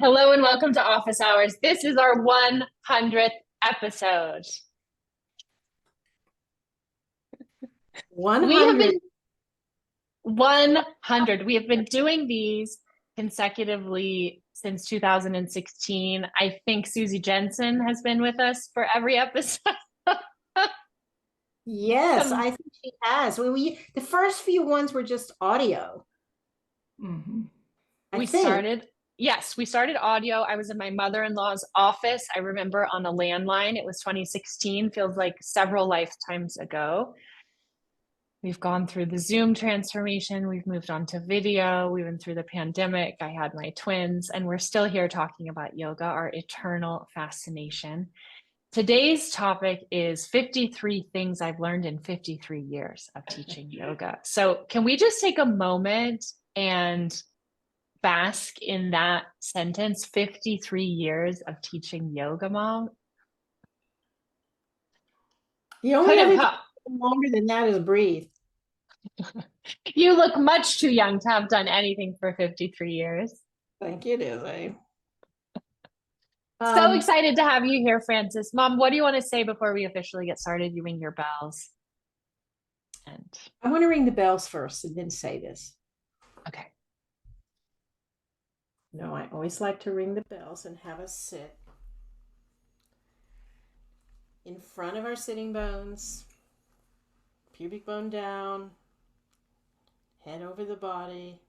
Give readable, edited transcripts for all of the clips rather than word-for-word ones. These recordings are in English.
Hello and welcome to Office Hours. This is our 100th episode. We have 100. been 100. We have been doing these consecutively since 2016. I think Susie Jensen has been with us for every episode. Yes, Um, I think she has. The first few ones were just audio, mhm. I We think. started, yes, we started audio. I was in my mother-in-law's office. I remember on a landline. It was 2016, feels like several lifetimes ago. We've gone through the Zoom transformation. We've moved on to video. We went through the pandemic. I had my twins, and we're still here talking about yoga, our eternal fascination. Today's topic is 53 things I've learned in 53 years of teaching yoga. So, can we just take a moment and bask in that sentence? 53 years of teaching yoga, Mom. The only Put other a thing longer than that is breathe. You look much too young to have done anything for 53 years. Thank you, Lizzie. So excited to have you here, Frances. Mom, what do you want to say before we officially get started? You ring your bells. And I want to ring the bells first and then say this. okay. No, I always like to ring the bells and have us sit in front of our sitting bones, pubic bone down, head over the body.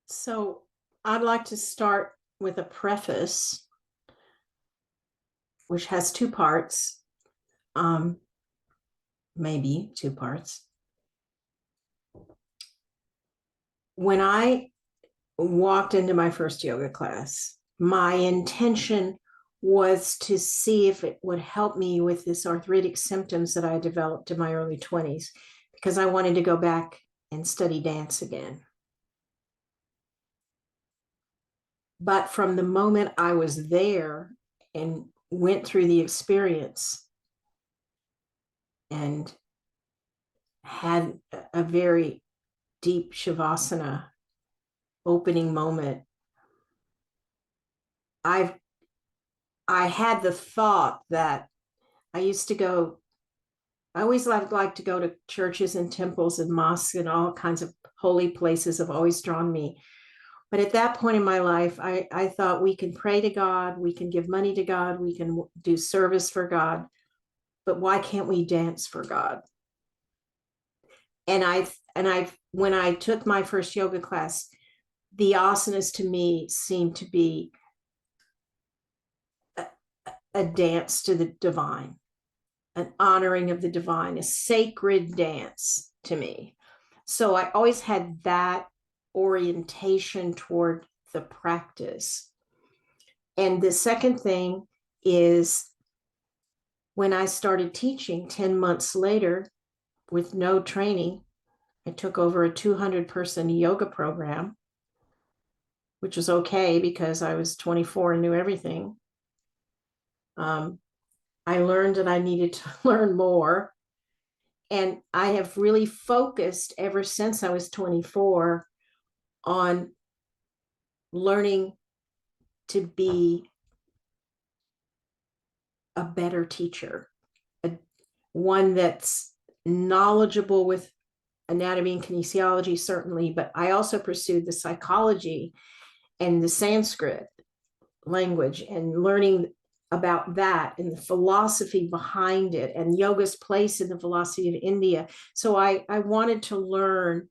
So I'd like to start with a preface, which has two parts, maybe two parts. When I walked into my first yoga class, my intention was to see if it would help me with this arthritic symptoms that I developed in my early 20s, because I wanted to go back and study dance again. But from the moment I was there and went through the experience and had a very deep shavasana opening moment, I had the thought that I used to go, I always like to go to churches and temples and mosques and all kinds of holy places have always drawn me. But at that point in my life, I thought we can pray to God, we can give money to God, we can do service for God, but why can't we dance for God? And when I took my first yoga class, the asanas to me seemed to be a dance to the divine, an honoring of the divine, a sacred dance to me. So I always had that orientation toward the practice. And the second thing is when I started teaching 10 months later with no training, I took over a 200-person yoga program, which was okay because I was 24 and knew everything. I learned that I needed to learn more. And I have really focused ever since I was 24 on learning to be a better teacher, one that's knowledgeable with anatomy and kinesiology, certainly, but I also pursued the psychology and the Sanskrit language and learning about that and the philosophy behind it and yoga's place in the philosophy of India. So I wanted to learn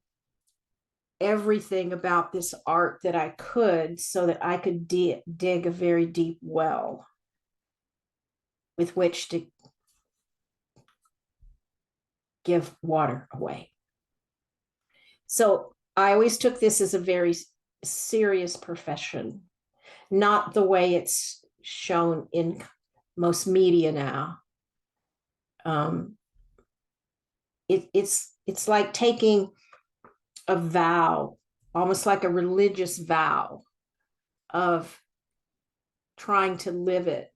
everything about this art that I could so that I could dig a very deep well with which to give water away. So I always took this as a very serious profession, not the way it's shown in most media now. It's like taking a vow, almost like a religious vow of trying to live it,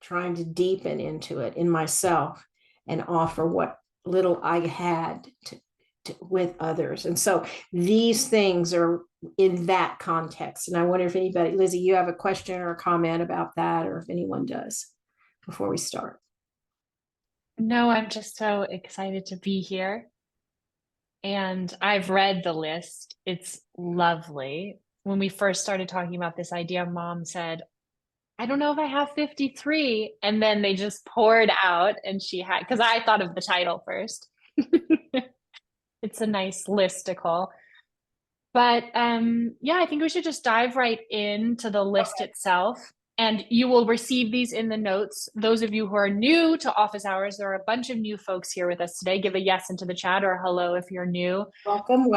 trying to deepen into it in myself and offer what little I had with others. And so these things are in that context. And I wonder if anybody, Lizzie, you have a question or a comment about that, or if anyone does before we start. No, I'm just so excited to be here. And I've read the list. It's lovely. When we first started talking about this idea, Mom said, I don't know if I have 53. And then they just poured out, and she had, because I thought of the title first. It's a nice listicle. But yeah, I think we should just dive right into the list itself. And you will receive these in the notes. Those of you who are new to office hours, there are a bunch of new folks here with us today. Give a yes into the chat or hello if you're new. Welcome.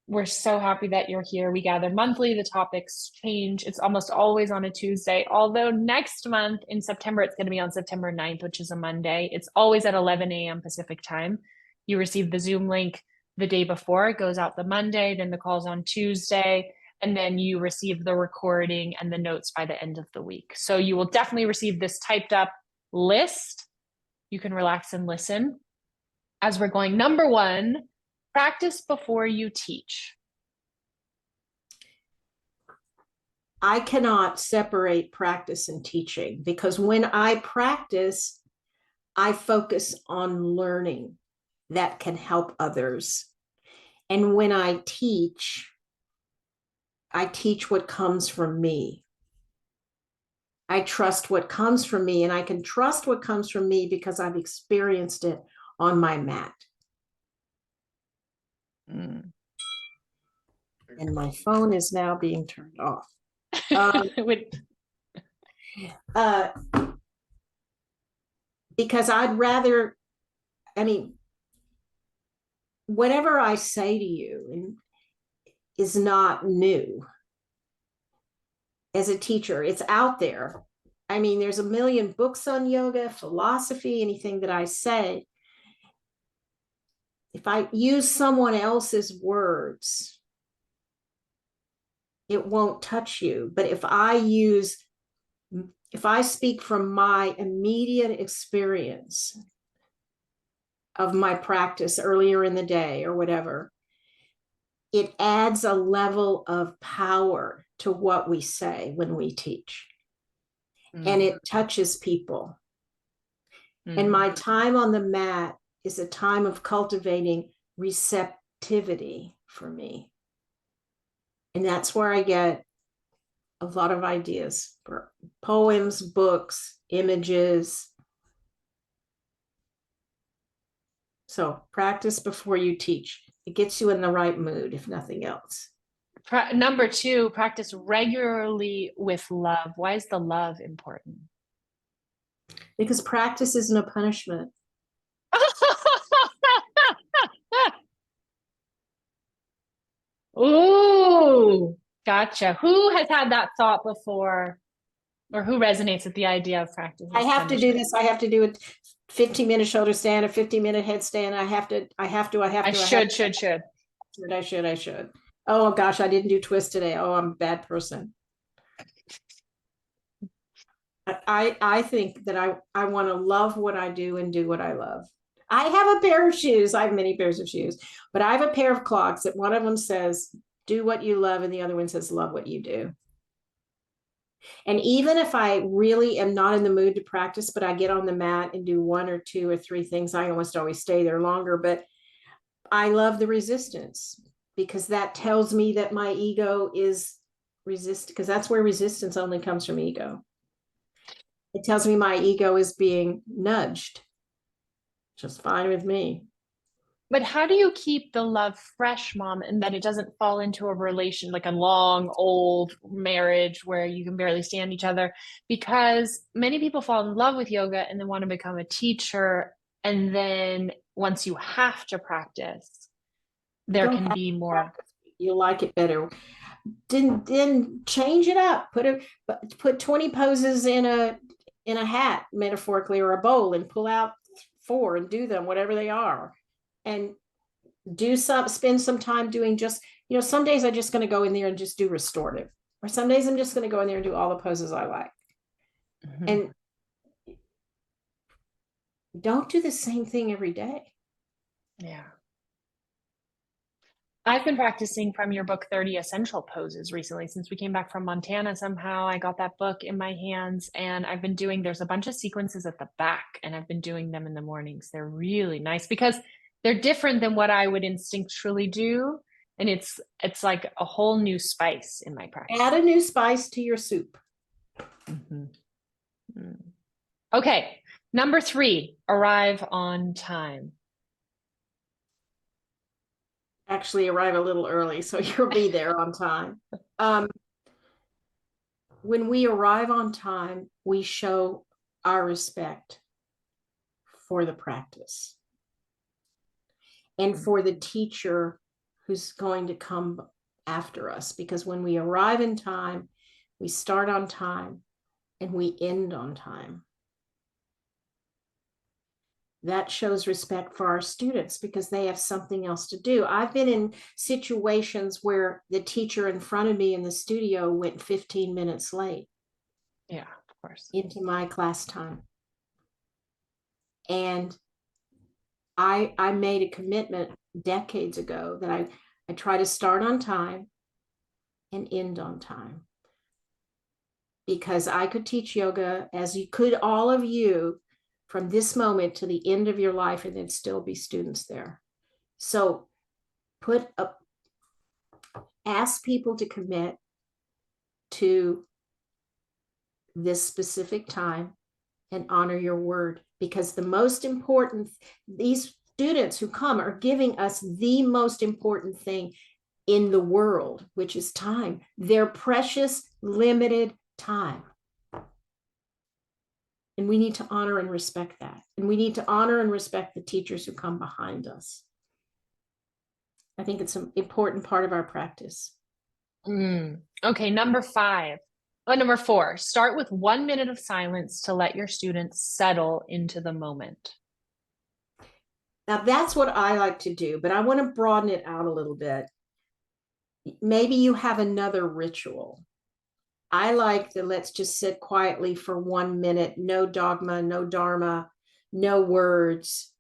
We're so happy that you're here. We gather monthly. The topics change. It's almost always on a Tuesday, although next month in September, it's going to be on September 9th, which is a Monday. It's always at 11 a.m. Pacific time. You receive the Zoom link the day before. It goes out the Monday, then the call's on Tuesday, and then you receive the recording and the notes by the end of the week. So you will definitely receive this typed up list. You can relax and listen. As we're going, number one, practice before you teach. I cannot separate practice and teaching, because when I practice, I focus on learning that can help others. And when I teach what comes from me. I trust what comes from me, and I can trust what comes from me because I've experienced it on my mat. And my phone is now being turned off. Because I'd rather, whatever I say to you is not new. As a teacher, it's out there. There's a million books on yoga, philosophy, anything that I say. If I use someone else's words, it won't touch you. But if I speak from my immediate experience of my practice earlier in the day or whatever, it adds a level of power to what we say when we teach. And it touches people. And my time on the mat is a time of cultivating receptivity for me. And that's where I get a lot of ideas for poems, books, images. So practice before you teach. It gets you in the right mood, if nothing else. Number two, practice regularly with love. Why is the love important? Because practice isn't a punishment. Ooh, gotcha. Who has had that thought before, or who resonates with the idea of practice? I have to do this. I have to do a 15-minute shoulder stand, a 15-minute headstand. I should. Oh gosh, I didn't do twist today. Oh, I'm a bad person. I think that I want to love what I do and do what I love. I have a pair of shoes. I have many pairs of shoes, but I have a pair of clogs that one of them says, do what you love, and the other one says, love what you do. And even if I really am not in the mood to practice, but I get on the mat and do one or two or three things, I almost always stay there longer. But I love the resistance because that tells me that my ego is resist, because that's where resistance only comes from ego. It tells me my ego is being nudged. Just fine with me. But how do you keep the love fresh, Mom, and that it doesn't fall into a relation like a long, old marriage where you can barely stand each other? Because many people fall in love with yoga and then want to become a teacher. And then once you have to practice, You there don't can have be to more. practice. You'll like it better. Then change it up. Put 20 poses in a hat, metaphorically, or a bowl, and pull out 4 and do them, whatever they are. And spend some time doing just, some days I'm just going to go in there and just do restorative. Or some days I'm just going to go in there and do all the poses I like. Mhm. And don't do the same thing every day. Yeah. I've been practicing from your book 30 Essential Poses recently. Since we came back from Montana, somehow I got that book in my hands and I've been doing, there's a bunch of sequences at the back and I've been doing them in the mornings. They're really nice because they're different than what I would instinctually do. And it's like a whole new spice in my practice. Add a new spice to your soup. Mhm. Mm. Okay, number 3, arrive on time. Actually, arrive a little early, so you'll be there on time. When we arrive on time, we show our respect for the practice and for the teacher who's going to come after us. Because when we arrive in time, we start on time and we end on time. That shows respect for our students because they have something else to do. I've been in situations where the teacher in front of me in the studio went 15 minutes late. Yeah, of course. Into my class time. And I made a commitment decades ago that I try to start on time and end on time. Because I could teach yoga, as you could all of you, from this moment to the end of your life, and there'd still be students there. So ask people to commit to this specific time and honor your word, because the most important, these students who come are giving us the most important thing in the world, which is time, their precious limited time. And we need to honor and respect that. And we need to honor and respect the teachers who come behind us. I think it's an important part of our practice. Okay, number 5. Number 4, start with 1 minute of silence to let your students settle into the moment. Now, that's what I like to do, but I want to broaden it out a little bit. Maybe you have another ritual. I like the let's just sit quietly for 1 minute, no dogma, no dharma, no words,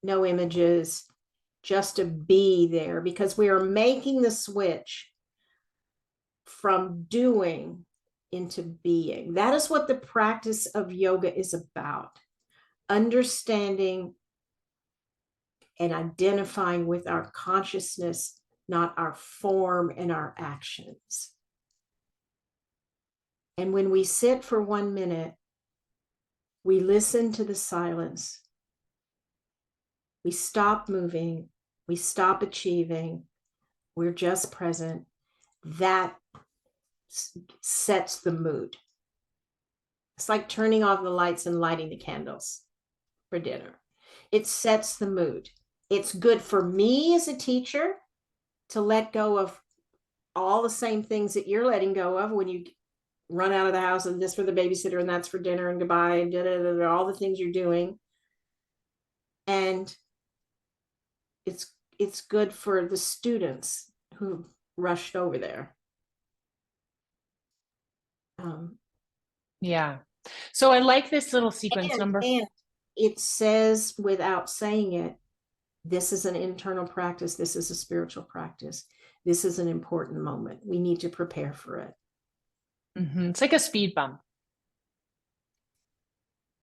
no images, just to be there, because we are making the switch from doing into being. That is what the practice of yoga is about. Understanding and identifying with our consciousness, not our form and our actions. And when we sit for 1 minute, we listen to the silence. We stop moving. We stop achieving. We're just present. That sets the mood. It's like turning off the lights and lighting the candles for dinner. It sets the mood. It's good for me as a teacher to let go of all the same things that you're letting go of when you run out of the house, and this for the babysitter and that's for dinner and goodbye and all the things you're doing. And it's good for the students who rushed over there. Yeah. So I like this little sequence. And it says without saying it, this is an internal practice. This is a spiritual practice. This is an important moment. We need to prepare for it. It's like a speed bump.